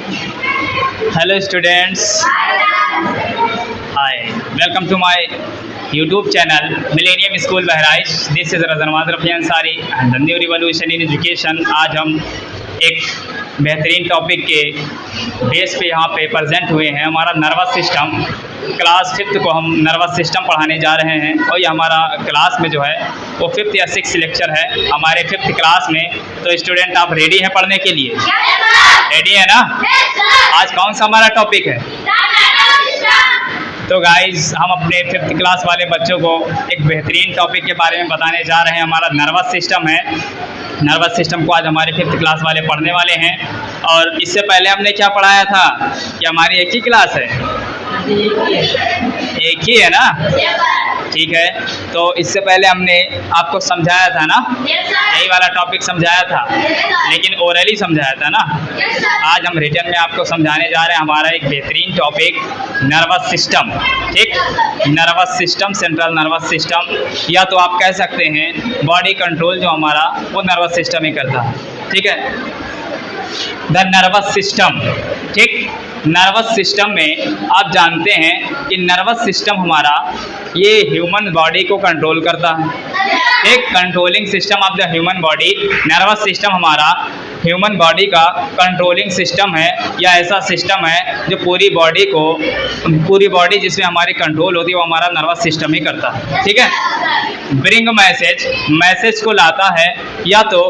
Hello students, hi, welcome to my YouTube channel Millennium School Bahraich. This is Razanwaz Rafi Ansari and the New Revolution in Education. आज हम एक बेहतरीन topic के base पे यहाँ पे प्रेजेंट हुए हैं। हमारा नर्वस सिस्टम, क्लास 5th को हम नर्वस सिस्टम पढ़ाने जा रहे हैं और ये हमारा क्लास में जो है वो 5th या 6th लेक्चर है हमारे 5th क्लास में। तो स्टूडेंट आप रेडी हैं पढ़ने के लिए? रेडी है ना? आज कौन सा हमारा टॉपिक है? तो गाइज हम अपने 5th क्लास वाले बच्चों को एक बेहतरीन टॉपिक के बारे में बताने जा रहे हैं। हमारा नर्वस सिस्टम है। नर्वस सिस्टम को आज हमारे 5th क्लास वाले पढ़ने वाले हैं। और इससे पहले हमने क्या पढ़ाया था कि हमारी एक ही क्लास है, एक ही है ना? ठीक है, तो इससे पहले हमने आपको समझाया था ना, यही वाला टॉपिक समझाया था, लेकिन ओरली समझाया था ना। आज हम रिटर्न में आपको समझाने जा रहे हैं हमारा एक बेहतरीन टॉपिक नर्वस सिस्टम। ठीक, nervous system, central nervous system, या तो आप कह सकते हैं बॉडी कंट्रोल जो हमारा वो नर्वस सिस्टम ही करता है। ठीक है, द नर्वस सिस्टम। ठीक, नर्वस सिस्टम में आप जानते हैं कि नर्वस सिस्टम हमारा ये ह्यूमन बॉडी को कंट्रोल करता है। एक controlling system of the human body. Nervous system हमारा ह्यूमन बॉडी का कंट्रोलिंग सिस्टम है, या ऐसा सिस्टम है जो पूरी बॉडी जिसमें हमारी कंट्रोल होती है वो हमारा नर्वस सिस्टम ही करता है। ठीक है, ब्रिंग मैसेज को लाता है, या तो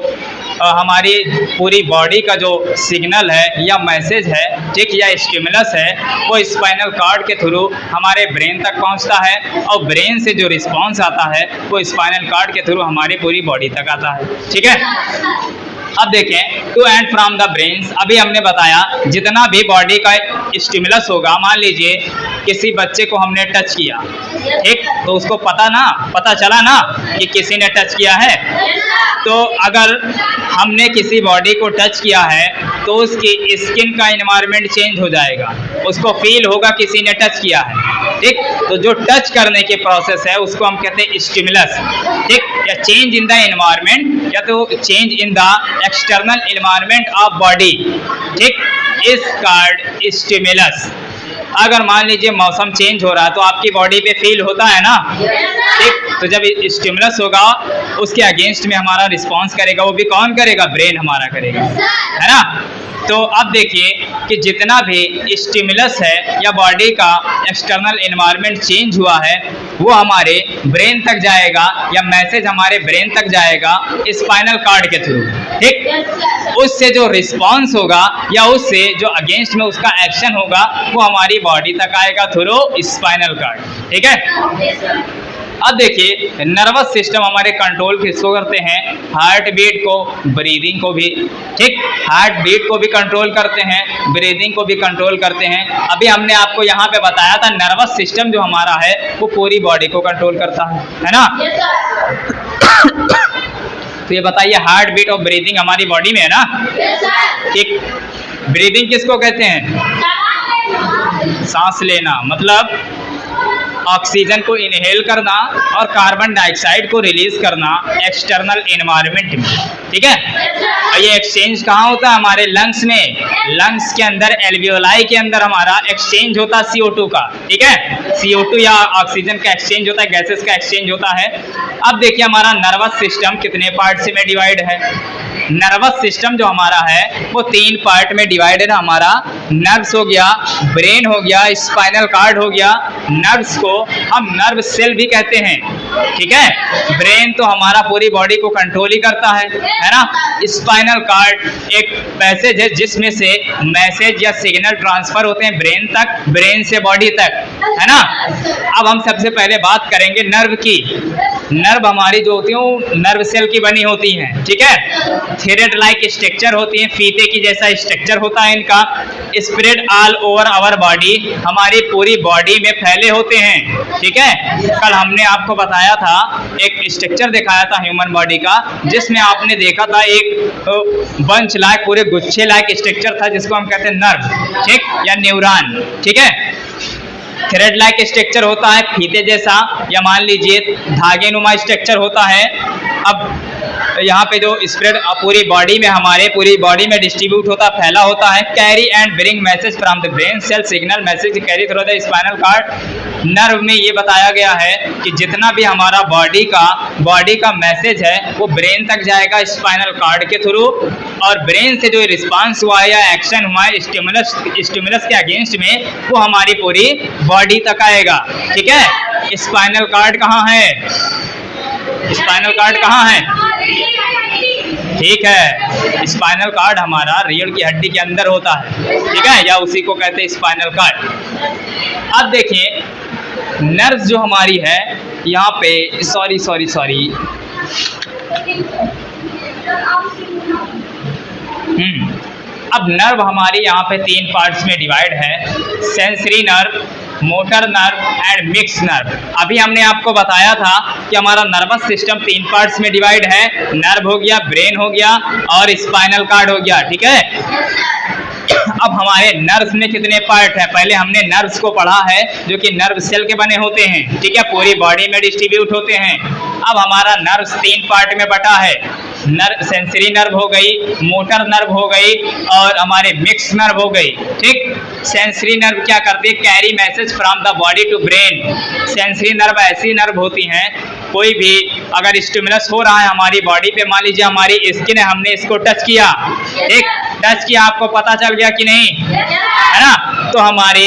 हमारी पूरी बॉडी का जो सिग्नल है या मैसेज है, ठीक, या स्टिमुलस है, वो स्पाइनल कॉर्ड के थ्रू हमारे ब्रेन तक पहुंचता है और ब्रेन से जो रिस्पांस आता है वो स्पाइनल कॉर्ड के थ्रू हमारी पूरी बॉडी तक आता है। ठीक है, अब देखें to and from the brains. अभी हमने बताया जितना भी बॉडी का स्टिमुलस होगा, मान लीजिए किसी बच्चे को हमने टच किया, ठीक, तो उसको पता चला ना कि किसी ने टच किया है। तो अगर हमने किसी बॉडी को टच किया है तो उसकी स्किन का एनवायरनमेंट चेंज हो जाएगा, उसको फील होगा किसी ने टच किया है। ठीक, तो जो टच करने के प्रोसेस है उसको हम कहते हैं स्टिमुलस। ठीक, या चेंज इन द एनवायरनमेंट, या तो change in the external environment of body. ठीक, इस कार्ड स्टिमुलस। अगर मान लीजिए मौसम चेंज हो रहा है तो आपकी बॉडी पे फील होता है ना। ठीक, तो जब स्टिमुलस होगा उसके अगेंस्ट में हमारा रिस्पांस करेगा, वो भी कौन करेगा? ब्रेन हमारा करेगा, है ना। तो अब देखिए कि जितना भी स्टिमुलस है या बॉडी का एक्सटर्नल एनवायरनमेंट चेंज हुआ है वो हमारे ब्रेन तक जाएगा, या मैसेज हमारे ब्रेन तक जाएगा स्पाइनल कॉर्ड के थ्रू। ठीक, उससे जो रिस्पांस होगा या उससे जो अगेंस्ट में उसका एक्शन होगा वो हमारी बॉडी तक आएगा थ्रू स्पाइनल कॉर्ड। ठीक है, अब देखिए नर्वस सिस्टम हमारे कंट्रोल किसको करते हैं? हार्ट बीट को, ब्रीदिंग को भी। ठीक, हार्ट बीट को भी कंट्रोल करते हैं, ब्रीदिंग को भी कंट्रोल करते हैं। अभी हमने आपको यहाँ पे बताया था नर्वस सिस्टम जो हमारा है वो पूरी बॉडी को कंट्रोल करता है ना। तो ये बताइए हार्ट बीट और ब्रीदिंग हमारी बॉडी में है ना। ठीक, ब्रीदिंग किसको कहते हैं? सांस लेना, मतलब ऑक्सीजन को इनहेल करना और कार्बन डाइऑक्साइड को रिलीज करना एक्सटर्नल एनवायरनमेंट में। ठीक है, और ये एक्सचेंज कहाँ होता है? हमारे लंग्स में। लंग्स के अंदर एल्वियोलाई के अंदर हमारा एक्सचेंज होता है CO2 का। ठीक है, CO2 या ऑक्सीजन का एक्सचेंज होता है, गैसेस का एक्सचेंज होता है। अब देखिए हमारा नर्वस सिस्टम कितने पार्ट में डिवाइड है? नर्वस सिस्टम जो हमारा है वो 3 पार्ट में डिवाइडेड है। हमारा नर्व्स हो गया, ब्रेन हो गया, स्पाइनल कॉर्ड हो गया। नर्व्स को हम नर्व सेल भी कहते हैं। ठीक है, ब्रेन तो हमारा पूरी बॉडी को कंट्रोल ही करता है ना। स्पाइनल कॉर्ड एक पैसेज है जिसमें से मैसेज या सिग्नल ट्रांसफर होते हैं ब्रेन तक, ब्रेन से बॉडी तक, है ना। अब हम सबसे पहले बात करेंगे नर्व की। नर्व हमारी जो होती है वो नर्व सेल की बनी होती हैं। ठीक है, थ्रेड लाइक स्ट्रक्चर होती है, फीते की जैसा स्ट्रक्चर होता है इनका। Spread all over our body, हमारी पूरी बॉडी में फैले होते हैं। ठीक है, कल हमने आपको बताया था, एक स्ट्रक्चर दिखाया था ह्यूमन बॉडी का, जिसमें आपने देखा था एक बंच लाइक, पूरे गुच्छे लाइक स्ट्रक्चर था जिसको हम कहते हैं नर्व। ठीक, या न्यूरॉन। ठीक है, थ्रेड लाइक स्ट्रक्चर होता है फीते जैसा, या मान लीजिए धागे नुमा स्ट्रक्चर होता है। अब यहाँ पे जो स्प्रेड पूरी बॉडी में, हमारे पूरी बॉडी में डिस्ट्रीब्यूट होता, फैला होता है। Carry and bring message from the brain cell, signal message carry through the spinal cord. Nerve में ये बताया गया है कि जितना भी हमारा बॉडी का मैसेज है वो ब्रेन तक जाएगा स्पाइनल कार्ड के थ्रू, और ब्रेन से जो रिस्पांस हुआ है या एक्शन हुआ है स्टिमुलस के अगेंस्ट में, वो हमारी पूरी बॉडी तक आएगा। ठीक है, स्पाइनल कार्ड कहाँ है? स्पाइनल कार्ड कहाँ है? ठीक है, स्पाइनल कार्ड हमारा रीढ़ की हड्डी के अंदर होता है। ठीक है, या उसी को कहते हैं स्पाइनल कार्ड। अब देखिए नर्व्स जो हमारी है यहाँ पे, सॉरी अब नर्व हमारी यहाँ पे 3 पार्ट्स में डिवाइड है, sensory nerve, motor nerve and mix nerve. अभी हमने आपको बताया था कि हमारा नर्वस सिस्टम 3 पार्ट्स में डिवाइड है, नर्व हो गया, ब्रेन हो गया और स्पाइनल कार्ड हो गया। ठीक है, अब हमारे नर्व्स में कितने पार्ट है? पहले हमने नर्व्स को पढ़ा है जो कि नर्व सेल के बने होते हैं। ठीक है, पूरी बॉडी में डिस्ट्रीब्यूट होते हैं। अब हमारा नर्व्स 3 पार्ट में बटा है, सेंसरी नर्व हो गई, मोटर नर्व हो गई और हमारे मिक्स नर्व हो गई। ठीक, सेंसरी नर्व क्या करती है? Carry message from the body to brain. Sensory nerve ऐसी नर्व होती हैं, कोई भी अगर स्टिमुलस हो रहा है हमारी बॉडी पे, मान लीजिए हमारी स्किन है, हमने इसको टच किया, एक टच किया, आपको पता चल गया कि नहीं, है ना? तो हमारे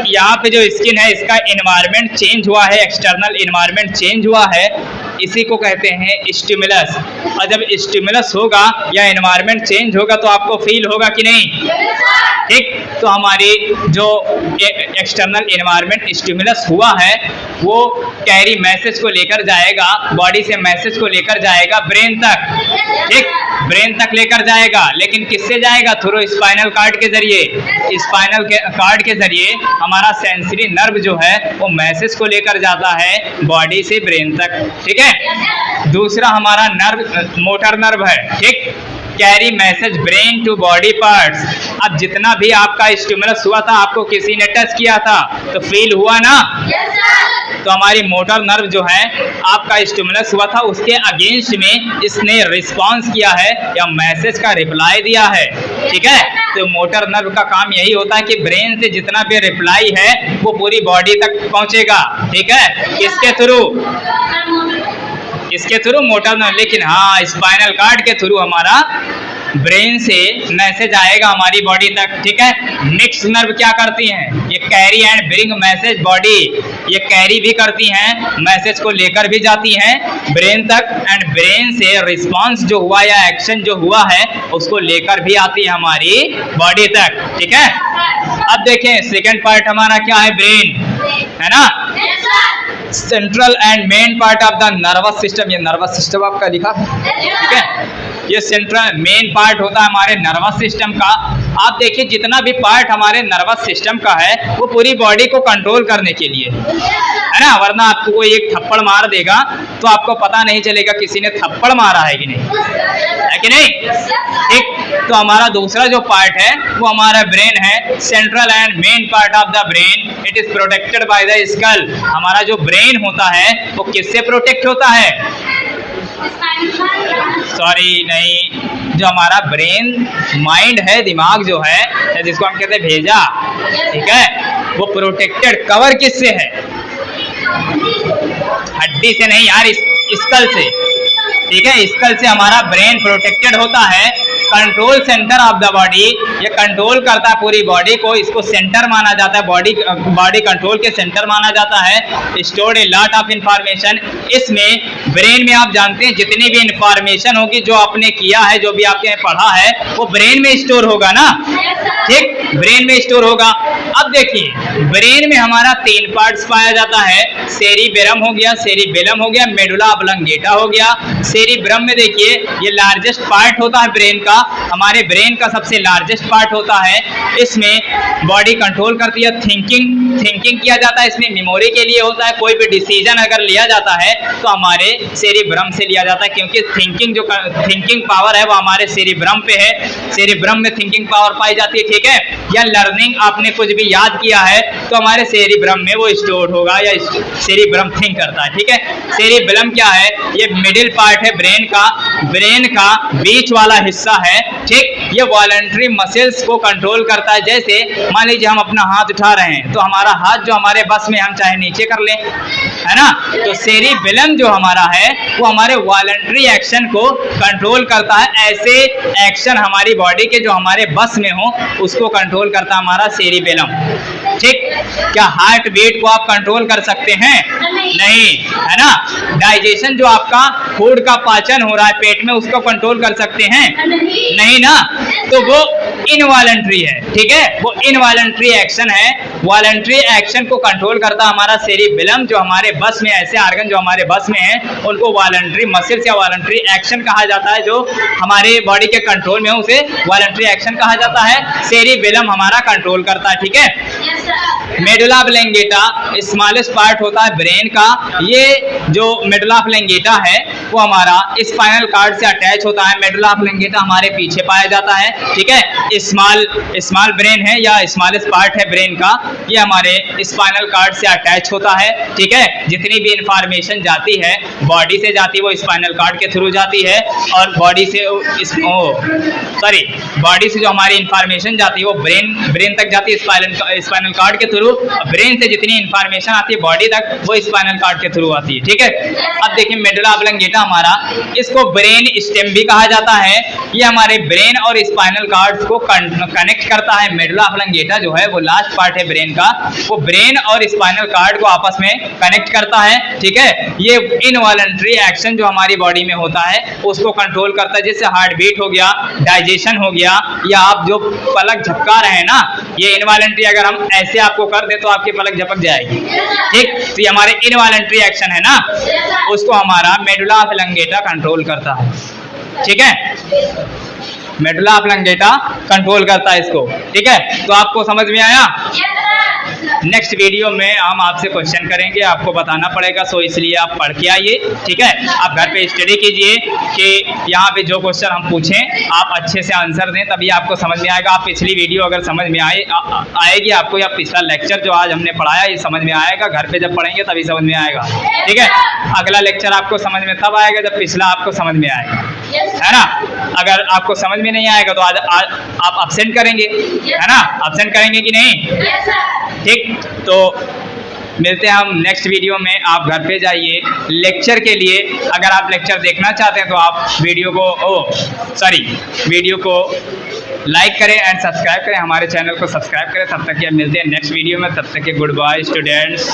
यहाँ पे जो स्किन है इसका एनवायरनमेंट चेंज हुआ है, एक्सटर्नल एनवायरनमेंट चेंज हुआ है, इसी को कहते हैं स्टिमुलस। और जब स्टिमुलस होगा या एनवायरनमेंट चेंज होगा तो आपको फील होगा कि नहीं? ठीक, तो हमारी जो एक्सटर्नल एनवायरनमेंट स्टिमुलस हुआ है वो कैरी मैसेज को लेकर जाएगा, बॉडी से मैसेज को लेकर जाएगा ब्रेन तक। ठीक, ब्रेन तक लेकर जाएगा, लेकिन किससे जाएगा? थ्रू स्पाइनल कार्ड के जरिए। स्पाइनल कार्ड के जरिए हमारा सेंसरी नर्व जो है वो मैसेज को लेकर जाता है बॉडी से ब्रेन तक। ठीक है, दूसरा हमारा नर्व मोटर नर्व है। ठीक, carry message brain to body parts. अब जितना भी आपका स्टिमुलस हुआ था, आपको किसी ने टच किया था तो फील हुआ ना? तो हमारी मोटर नर्व जो है, आपका स्टिमुलस हुआ था उसके अगेंस्ट में इसने रिस्पांस किया है या मैसेज का रिप्लाई दिया है। ठीक है, तो मोटर नर्व का काम यही होता है कि ब्रेन से जितना भी रिप्लाई है वो पूरी बॉडी तक पहुंचेगा। ठीक है, किसके थ्रू? इसके थ्रू मोटर नर्व। लेकिन हाँ, स्पाइनल कार्ड के थ्रू हमारा ब्रेन से मैसेज आएगा हमारी बॉडी तक। ठीक है, मिक्स नर्व क्या करती हैं? ये carry and bring message body, ये कैरी भी करती हैं, मैसेज को लेकर भी जाती हैं ब्रेन तक, एंड ब्रेन से रिस्पांस जो हुआ या एक्शन जो हुआ है उसको लेकर भी आती है हमारी बॉडी तक। ठीक है, अब देखें सेकेंड पार्ट हमारा क्या है? ब्रेन, है ना? Central and main part of the nervous system. ये नर्वस सिस्टम आपका लिखा, ठीक है, ये सेंट्रल मेन पार्ट होता है हमारे नर्वस सिस्टम का। आप देखिए जितना भी पार्ट हमारे नर्वस सिस्टम का है वो पूरी बॉडी को कंट्रोल करने के लिए, है ना? वरना आपको कोई एक थप्पड़ मार देगा तो आपको पता नहीं चलेगा किसी ने थप्पड़ मारा है कि नहीं, है कि नहीं? ठीक, तो हमारा दूसरा जो पार्ट है वो हमारा ब्रेन है, central and main part of the brain. It is protected by the skull. हमारा जो ब्रेन होता है वो किससे प्रोटेक्ट होता है? सॉरी नहीं, जो हमारा ब्रेन माइंड है, दिमाग जो है, जिसको हम कहते हैं भेजा, ठीक है, वो प्रोटेक्टेड कवर किससे है? हड्डी से नहीं यार, स्कल से। ठीक है, स्कल से हमारा ब्रेन प्रोटेक्टेड होता है। Control centre of the body, ये कंट्रोल करता है पूरी बॉडी को, इसको सेंटर माना जाता है, बॉडी कंट्रोल के सेंटर माना जाता है। Stored a lot of information. इसमें ब्रेन में आप जानते हैं जितनी भी इंफॉर्मेशन होगी जो आपने किया है, जो भी आपने पढ़ा है, वो ब्रेन में स्टोर होगा ना? ठीक, ब्रेन में स्टोर होगा। अब देखिए ब्रेन में हमारा 3 पार्ट्स पाया जाता है, सेरिबेरम हो गया, सेरिबेलम हो गया, मेडुला ऑब्लंगेटा हो गया। सेरिब्रम में देखिए ये लार्जेस्ट पार्ट होता है ब्रेन का, हमारे ब्रेन का सबसे लार्जेस्ट पार्ट होता है। इसमें बॉडी कंट्रोल करती है, थिंकिंग किया जाता है, इसमें मेमोरी के लिए होता है। कोई भी डिसीजन अगर लिया जाता है तो हमारे सेरिब्रम से लिया जाता है, क्योंकि थिंकिंग पावर है वो हमारे सेरिब्रम पे है। सेरिब्रम में थिंकिंग पावर पाई जाती है। ठीक है, या लर्निंग आपने कुछ भी याद किया है तो हमारे सेरिब्रम में वो स्टोर होगा या सेरिब्रम थिंक करता है। ठीक है, सेरिब्रम क्या है? ये मिडिल पार्ट है ब्रेन का बीच वाला हिस्सा है। ठीक, ये वॉलंटरी मसल्स को कंट्रोल करता है। जैसे मान लीजिए हम अपना हाथ उठा रहे हैं तो हमारा हाथ जो हमारे बस में, हम चाहे नीचे कर लें, है ना। तो सेरिबेलम जो हमारा है वो हमारे वॉलंटरी एक्शन को कंट्रोल करता है। ऐसे एक्शन हमारी बॉडी के जो हमारे बस में हो उसको कंट्रोल करता है हमारा सेरिबेलम। ठीक, क्या हार्ट बीट को आप कंट्रोल कर सकते हैं? नहीं, है ना। डाइजेशन जो आपका फूड का पाचन हो रहा है पेट में, उसको कंट्रोल कर सकते हैं? नहीं ना, तो वो इनवॉलंटरी है। ठीक है, वो इनवॉलंटरी एक्शन है। वॉलंटरी एक्शन को कंट्रोल करता हमारा सेरिबेलम। जो हमारे बस में, ऐसे आर्गन जो हमारे बस में है उनको वॉलंटरी मसल्स या वॉलंटरी एक्शन कहा जाता है। जो हमारे बॉडी के कंट्रोल में है उसे वॉलंटरी एक्शन कहा जाता है। सेरिबेलम हमारा कंट्रोल करता है। ठीक है, मेडुला ऑब्लंगेटा स्मॉलेस्ट पार्ट होता है ब्रेन का। ये जो मेडुला ऑब्लंगेटा है वो हमारा स्पाइनल कॉर्ड से अटैच होता है। मेडुला ऑब्लंगेटा हमारे पीछे पाया जाता है। ठीक है, स्मॉल ब्रेन है या स्मॉलेस्ट पार्ट है ब्रेन का, ये हमारे स्पाइनल कॉर्ड से अटैच होता है। ठीक है, जितनी भी इंफॉर्मेशन जाती है बॉडी से जाती है वो स्पाइनल कॉर्ड के थ्रू जाती है, और बॉडी से बॉडी से जो हमारी इंफॉर्मेशन जाती है वो ब्रेन तक जाती है स्पाइनल कॉर्ड के थ्रू। ब्रेन से जितनी इंफॉर्मेशन आती है बॉडी तक वो स्पाइनल कॉर्ड के थ्रू आती है। ठीक है, अब देखिए मेडुला ऑब्लंगेटा हमारा, इसको ब्रेन स्टेम भी कहा जाता है। ये हमारे ब्रेन और स्पाइनल कॉर्ड को कनेक्ट करता है। मेडुला ऑब्लंगेटा जो है वो लास्ट पार्ट है ब्रेन का, वो ब्रेन और स्पाइनल कॉर्ड को आपस में कनेक्ट करता है। ठीक है, ये इनवॉलंटरी एक्शन जो हमारी बॉडी में होता है उसको कंट्रोल करता है। जैसे हार्ट बीट हो गया, डाइजेशन हो गया, या आप जो पलक झपका रहे हैं ना, ये इनवॉलंटरी अगर हम ऐसे आपको कर दे तो आपकी पलक झपक जाएगी। ठीक, तो ये हमारे इनवॉलंटरी एक्शन है ना, उसको हमारा मेडुला ऑब्लंगेटा कंट्रोल करता है। ठीक है, मेडुला ऑब्लंगेटा कंट्रोल करता है इसको। ठीक है, तो आपको समझ में आया? नेक्स्ट वीडियो में हम आपसे क्वेश्चन करेंगे, आपको बताना पड़ेगा, सो इसलिए आप पढ़ के आइए। ठीक है, आप घर पे स्टडी कीजिए कि यहाँ पे जो क्वेश्चन हम पूछें आप अच्छे से आंसर दें, तभी आपको समझ में आएगा। आप पिछली वीडियो अगर समझ में आएगी आपको, या पिछला लेक्चर जो आज हमने पढ़ाया ये समझ में आएगा। घर पे जब पढ़ेंगे तभी समझ में आएगा। ठीक है, अगला लेक्चर आपको समझ में तब आएगा जब पिछला आपको समझ में आएगा, है ना। अगर आपको समझ में नहीं आएगा तो आज आप अब्सेंट करेंगे, है ना। अब्सेंट करेंगे कि नहीं? ठीक, तो मिलते हैं हम नेक्स्ट वीडियो में। आप घर पे जाइए लेक्चर के लिए। अगर आप लेक्चर देखना चाहते हैं तो आप वीडियो को लाइक करें एंड सब्सक्राइब करें, हमारे चैनल को सब्सक्राइब करें। तब तक के मिलते हैं नेक्स्ट वीडियो में, तब तक के गुड बाय स्टूडेंट्स।